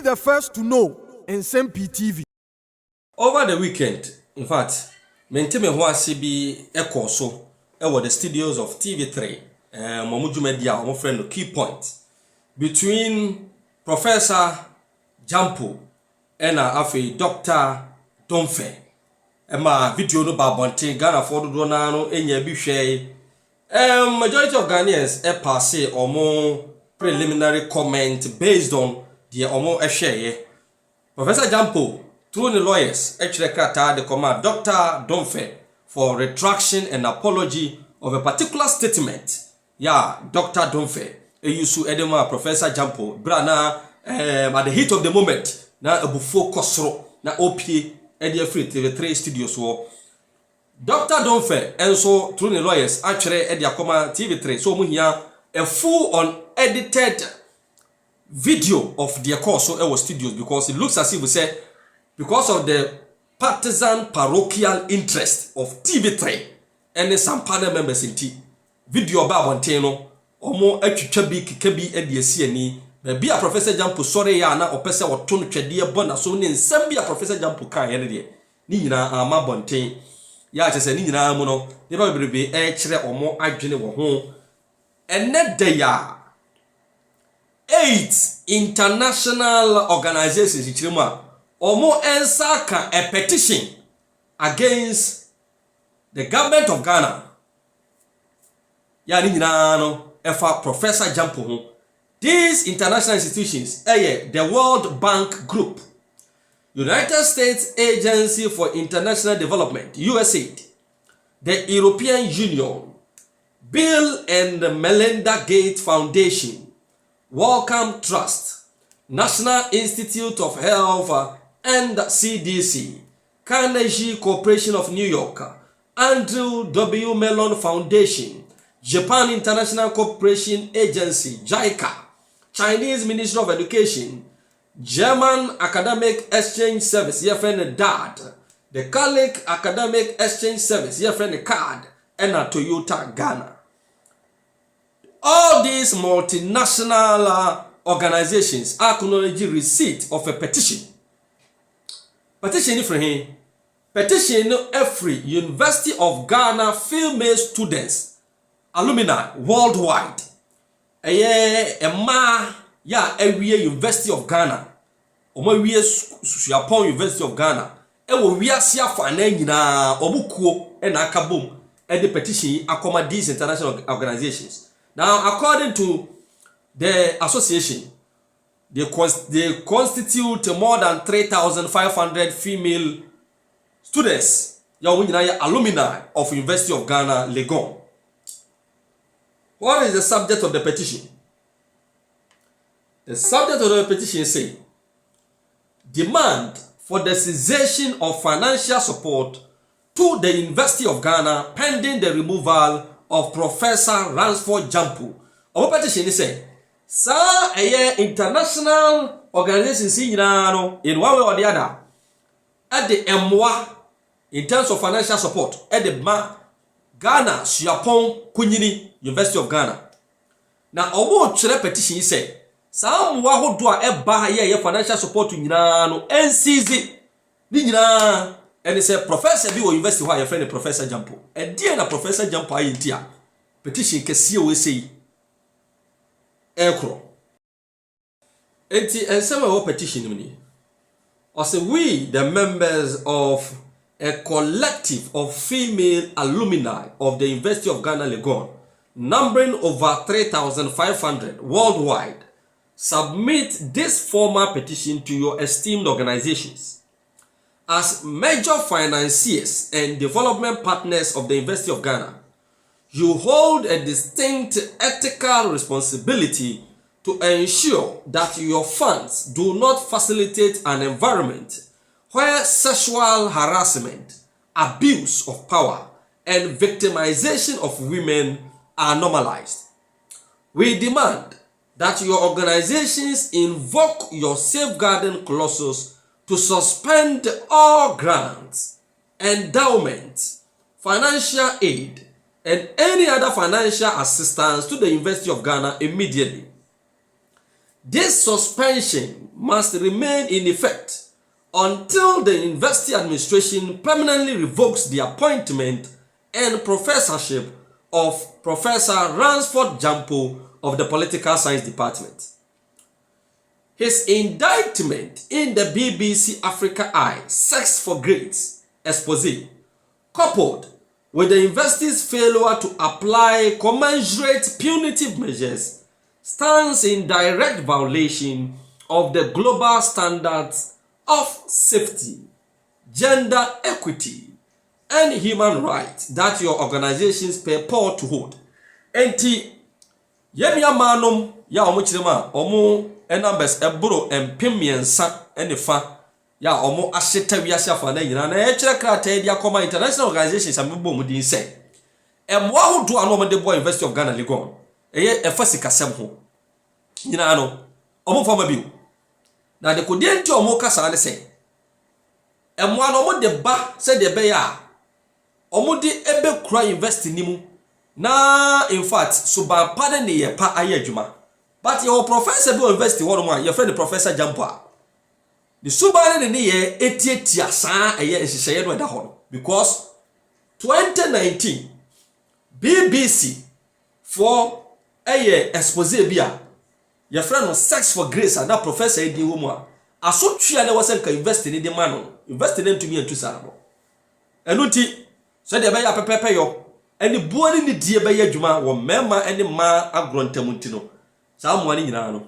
the first to know Nsem-Pii TV. Over the weekend, in fact, maintain me who be echo so over the studios of TV3, Mamuju Media, my friend, the key point between Professor Gyampo and Dr. Domfe. My video no babonte Ghana for the donano enye bi hwe. Majority of Ghanaians pass or more preliminary comment based on the omo share. Professor Gyampo, through the lawyers, actually the command Dr. Domfe for retraction and apology of a particular statement. Yeah, Dr. Domfe, used to Edema Professor Gyampo, Brana, at the heat of the moment, now a buffo kosro, na OP, Edia Free TV3 studios war. Dr. Domfe, and so through the lawyers, actually Edia Coma TV3, so we have a full unedited video of their course so our studios, because it looks as if we say because of the partisan parochial interest of TV3 and some panel members in T video about Montano or more actually kebi ediani be a Professor Gyampo sorry ya na opese woto no twede bona so ne nsam bia Professor Gyampo kan ye de ni nyina ama bonten ya che se ni nyina mu no ne ba bebrebe kire omo adwene wo ho enne de ya 8 international organizations in Chirima omo ensaka a petition against the government of Ghana. Ya ni nyina no efa Professor Gyampo ho. These international institutions the World Bank Group, United States Agency for International Development, USAID, the European Union, Bill and Melinda Gates Foundation, Wellcome Trust, National Institute of Health and CDC, Carnegie Corporation of New York, Andrew W. Mellon Foundation, Japan International Cooperation Agency, JICA, Chinese Ministry of Education, German Academic Exchange Service, your friend DAD, the Catholic Academic Exchange Service, your friend CAD, and a Toyota Ghana. All these multinational organizations acknowledge receipt of a petition. Petition for him. Petition every University of Ghana female students, alumni worldwide. Every University of Ghana. Japan University of Ghana. We are here for an obukuo and akabum and the petition accommodate these international organizations. Now, according to the association, they constitute more than 3,500 female students, alumni of University of Ghana, Legon. What is the subject of the petition? The subject of the petition says, demand for the cessation of financial support to the University of Ghana pending the removal of Professor Gyampo. Our petition is say, sir, international organizations in one way or the other, at the MWA in terms of financial support, at the Ghana, Japan, Kunyini, University of Ghana. Now, our petition say, some who do a financial support to NCZ, and it's a professor be university why your friend Professor Gyampo. And dear na Professor Gyampo idea petition kesi we say ekro. Enti ensema wo petition ni. Or say we the members of a collective of female alumni of the University of Ghana Legon, numbering over 3,500 worldwide, submit this formal petition to your esteemed organizations. As major financiers and development partners of the University of Ghana, you hold a distinct ethical responsibility to ensure that your funds do not facilitate an environment where sexual harassment, abuse of power, and victimization of women are normalized. We demand that your organizations invoke your safeguarding clauses to suspend all grants, endowments, financial aid, and any other financial assistance to the University of Ghana immediately. This suspension must remain in effect until the university administration permanently revokes the appointment and professorship of Professor Ransford Gyampo of the Political Science Department. His indictment in the BBC Africa Eye Sex for Grades expose, coupled with the university's failure to apply commensurate punitive measures, stands in direct violation of the global standards of safety, gender equity, and human rights that your organizations purport to hold. Enti, yemia manum ya omuchirema omu numbers eburo empimiensa enifa ya omu asheta wiase afa na nyina na echire krata dia koma international organizations amebo mu din se emwa hodo ano omde boy University of Ghana Legon eye efasi kasem ho nyina no omu fama biu na de kodienti omu kasa ne se emwa no omu de ba se de be ya omu de ebe kura university nimu na in fact suba pade ne ye pa aye adwuma. But your professor be university one your friend the Professor Gyampo. The suba ne ye etietia saa eye nhihye no da ho because 2019 BBC for eye expose bia your friend no sex for grace and that professor edi wo mu a asotwea ne wose nka university ne de ma no university ne ntumi antu sarabo enu ti so de be ya pepepe yo eni buoni ni die be ya adwuma wo mema eni ma agrontamunti no saa mo ani nyina no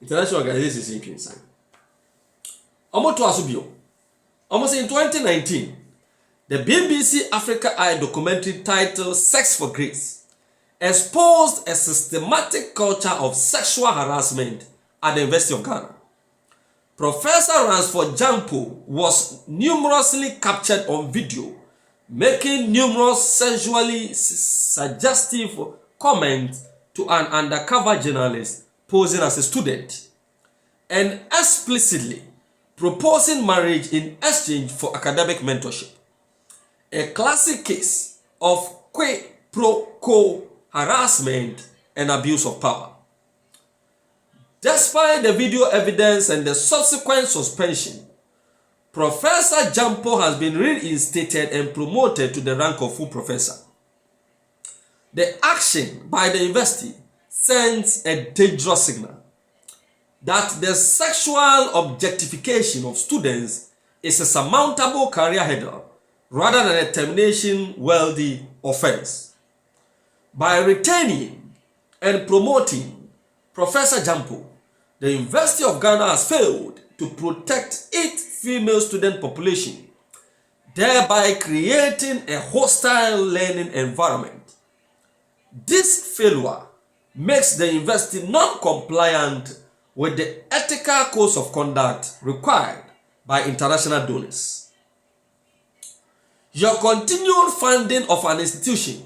international organizations in Kinsan omoto asubio almost in 2019 the BBC Africa Eye documentary titled Sex for Grace exposed a systematic culture of sexual harassment at the University of Ghana. Professor Ransford Gyampo was numerously captured on video making numerous sexually suggestive comments to an undercover journalist posing as a student and explicitly proposing marriage in exchange for academic mentorship. A classic case of quid pro quo harassment and abuse of power. Despite the video evidence and the subsequent suspension, Professor Gyampo has been reinstated and promoted to the rank of full professor. The action by the university sends a dangerous signal that the sexual objectification of students is a surmountable career hurdle rather than a termination-worthy offense. By retaining and promoting Professor Gyampo, the University of Ghana has failed to protect its female student population, thereby creating a hostile learning environment. This failure makes the university non-compliant with the ethical codes of conduct required by international donors. Your continued funding of an institution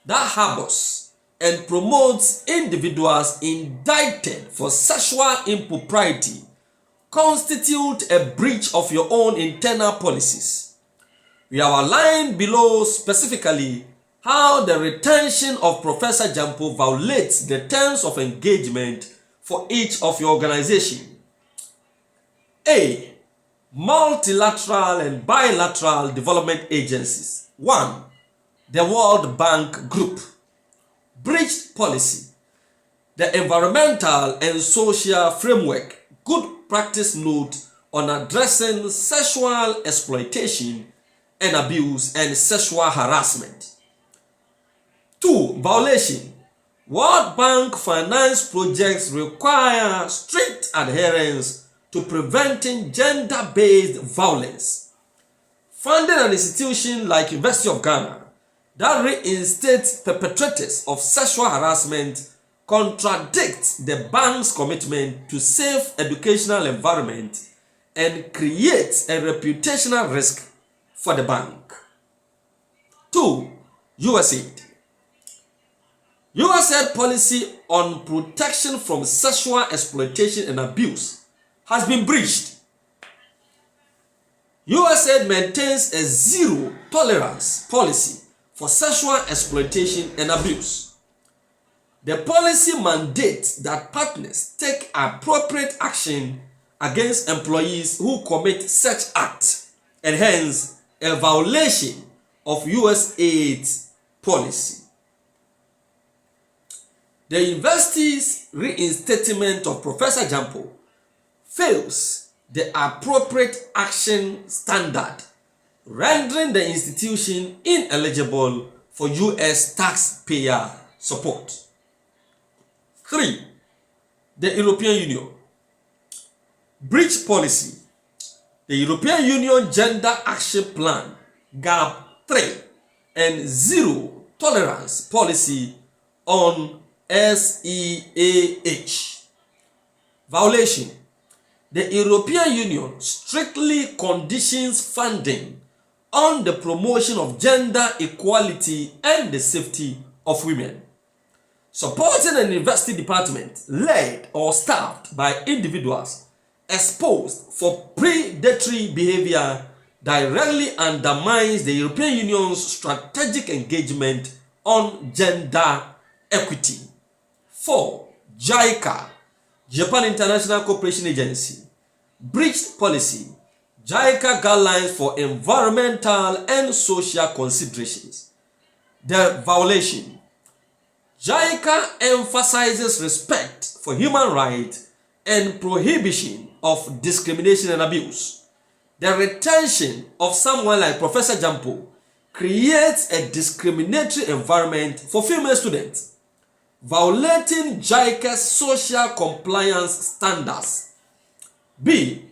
that harbors and promotes individuals indicted for sexual impropriety constitute a breach of your own internal policies. We have outlined below specifically how the retention of Professor Gyampo violates the terms of engagement for each of your organization. A. Multilateral and bilateral development agencies. 1. The World Bank Group. Breached policy. The Environmental and Social Framework Good Practice Note on addressing sexual exploitation and abuse and sexual harassment. 2. Violation. World Bank finance projects require strict adherence to preventing gender-based violence. Funding an institution like University of Ghana that reinstates perpetrators of sexual harassment contradicts the bank's commitment to safe educational environment and creates a reputational risk for the bank. 2. USAID. USAID policy on protection from sexual exploitation and abuse has been breached. USAID maintains a zero tolerance policy for sexual exploitation and abuse. The policy mandates that partners take appropriate action against employees who commit such acts, and hence a violation of USAID's policy. The university's reinstatement of Professor Gyampo fails the appropriate action standard, rendering the institution ineligible for US taxpayer support. 3. The European Union. Breach policy. The European Union Gender Action Plan, GAP 3, and Zero Tolerance Policy on SEAH. Violation. The European Union strictly conditions funding on the promotion of gender equality and the safety of women. Supporting an university department led or staffed by individuals exposed for predatory behavior directly undermines the European Union's strategic engagement on gender equity. 4. JICA, Japan International Cooperation Agency, breached policy, JICA guidelines for environmental and social considerations. The violation. JICA emphasizes respect for human rights and prohibition of discrimination and abuse. The retention of someone like Professor Gyampo creates a discriminatory environment for female students, violating JICA's social compliance standards. B.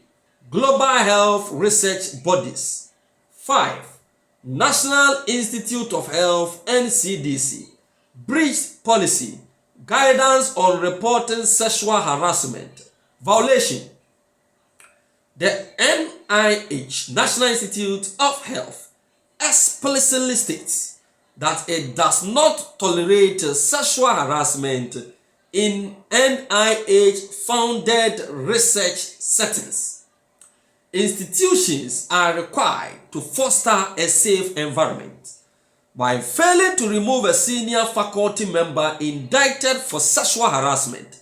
Global health research bodies. 5. National Institute of Health and CDC breached policy, guidance on reporting sexual harassment. Violation. The NIH, National Institute of Health, explicitly states that it does not tolerate sexual harassment in NIH-funded research settings. Institutions are required to foster a safe environment. By failing to remove a senior faculty member indicted for sexual harassment,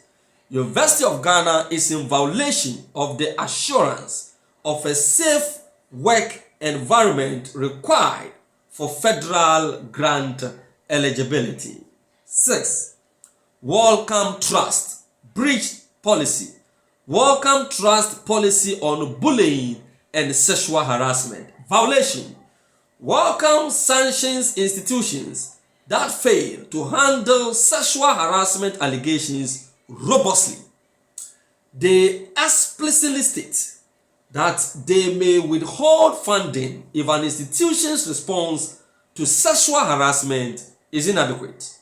University of Ghana is in violation of the assurance of a safe work environment required for federal grant eligibility. 6. Wellcome Trust breached policy. Wellcome Trust policy on bullying and sexual harassment. Violation. Wellcome sanctions institutions that fail to handle sexual harassment allegations robustly. They explicitly state that they may withhold funding if an institution's response to sexual harassment is inadequate.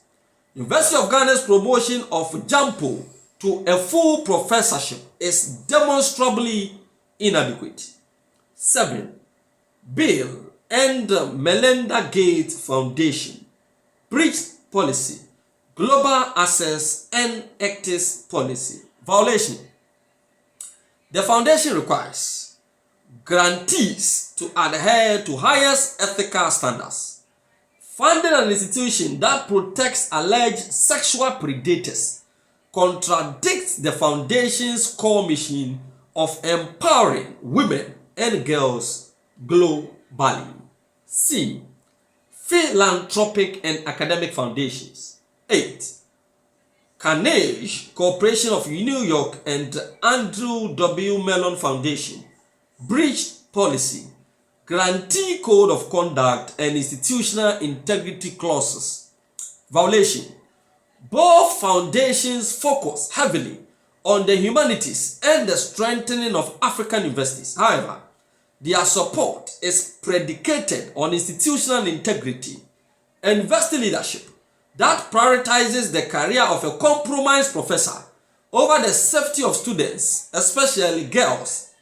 University of Ghana's promotion of Gyampo to a full professorship is demonstrably inadequate. 7. Bill and Melinda Gates Foundation breached policy, global access and ethics policy. Violation. The foundation requires grantees to adhere to highest ethical standards. Funding an institution that protects alleged sexual predators contradicts the foundation's core mission of empowering women and girls globally. C. Philanthropic and academic foundations. 8. Carnegie Corporation of New York and Andrew W. Mellon Foundation breached policy, grantee code of conduct and institutional integrity clauses. Violation. Both foundations focus heavily on the humanities and the strengthening of African universities. However, their support is predicated on institutional integrity and university leadership that prioritizes the career of a compromised professor over the safety of students, especially girls,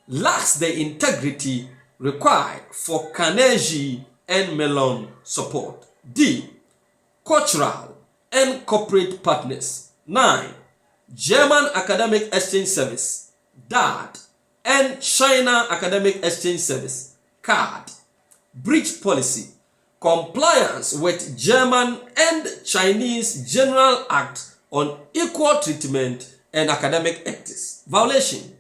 lacks the integrity required for Carnegie and Mellon support. D. Cultural and corporate partners. 9. German Academic Exchange Service, DAD, and China Academic Exchange Service, CAD, breach policy, compliance with German and Chinese General Act on Equal Treatment and Academic Ethics. Violation.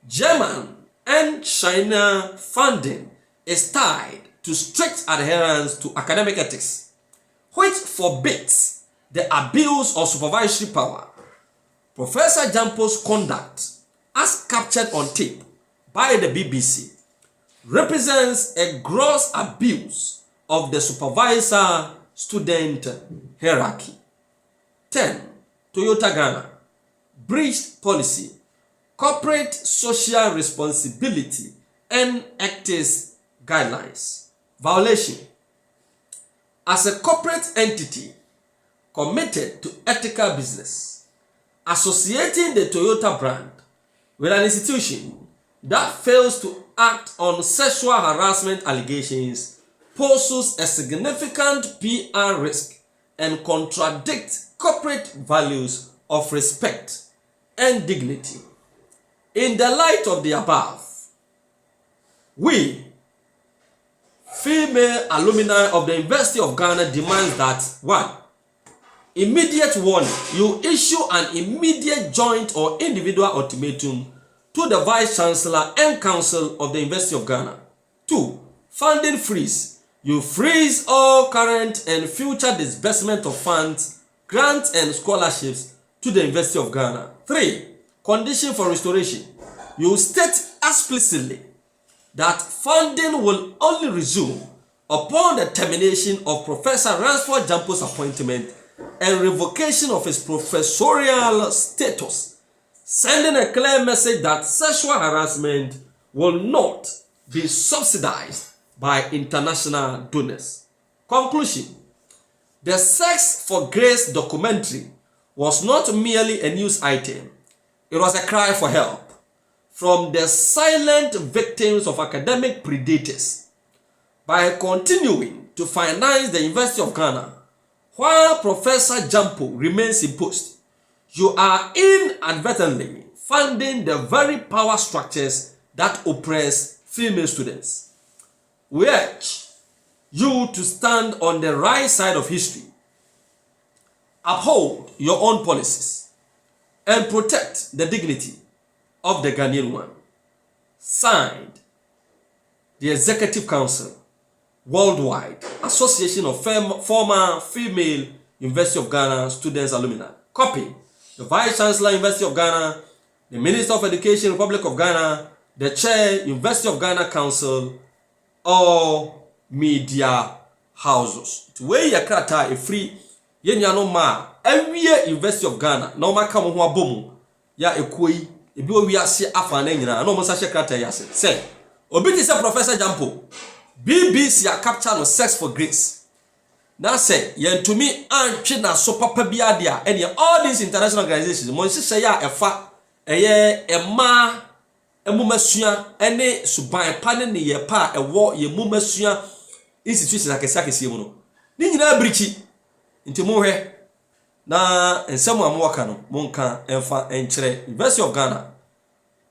German and China funding is tied to strict adherence to academic ethics, which forbids the abuse of supervisory power. Professor Gyampo's conduct, as captured on tape by the BBC, represents a gross abuse of the supervisor-student hierarchy. 10. Toyota Ghana breached policy, corporate social responsibility and ethics guidelines. Violation. As a corporate entity committed to ethical business, associating the Toyota brand with an institution that fails to act on sexual harassment allegations poses a significant PR risk and contradicts corporate values of respect and dignity. In the light of the above, we, female alumni of the University of Ghana, demand that 1. Immediate warning. You issue an immediate joint or individual ultimatum to the Vice Chancellor and Council of the University of Ghana. 2. Funding freeze. You freeze all current and future disbursement of funds, grants and scholarships to the University of Ghana. 3. Condition for restoration. You state explicitly that funding will only resume upon the termination of Professor Ransford Gyampo's appointment and revocation of his professorial status, sending a clear message that sexual harassment will not be subsidized by international donors. Conclusion. The Sex for Grace documentary was not merely a news item. It was a cry for help from the silent victims of academic predators. By continuing to finance the University of Ghana while Professor Gyampo remains in post, you are inadvertently funding the very power structures that oppress female students. We urge you to stand on the right side of history, uphold your own policies, and protect the dignity of the Ghanaian one. Signed, the Executive Council, Worldwide Association of Former Female University of Ghana Students Alumni. Copy, the Vice Chancellor, University of Ghana, the Minister of Education, Republic of Ghana, the Chair, University of Ghana Council, all media houses. To where you krata a free yenyano ma every University of Ghana no ma come ho abom ya ekoi ebi owi ase afa na nyina no mo sa krata ya se say obi ti say Professor Gyampo BBC a capture no sex for grace na say yentumi antwe na so papa bia dia and all these international organizations mo hye ya efa eye ema emumasua ene suban pa ne ye pa ewo ye mumasua institutions akese mu no ni nyina brichi nti mo hwe na ensemu amwaka no monka enfa enkyere University of Ghana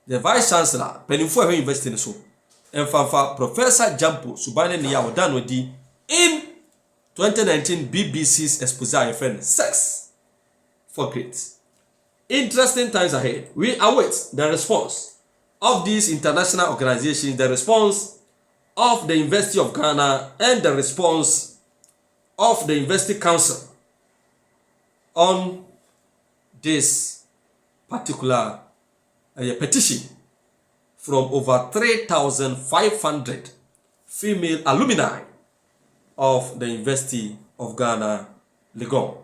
the Vice Chancellor penifo ehwe university ne so enfa Professor Gyampo subane ne ya odan odi in 2019 BBC's expose your friend sex for grades. Interesting times ahead. We await the response of these international organizations, the response of the University of Ghana, and the response of the University Council on this particular petition from over 3,500 female alumni of the University of Ghana, Legon.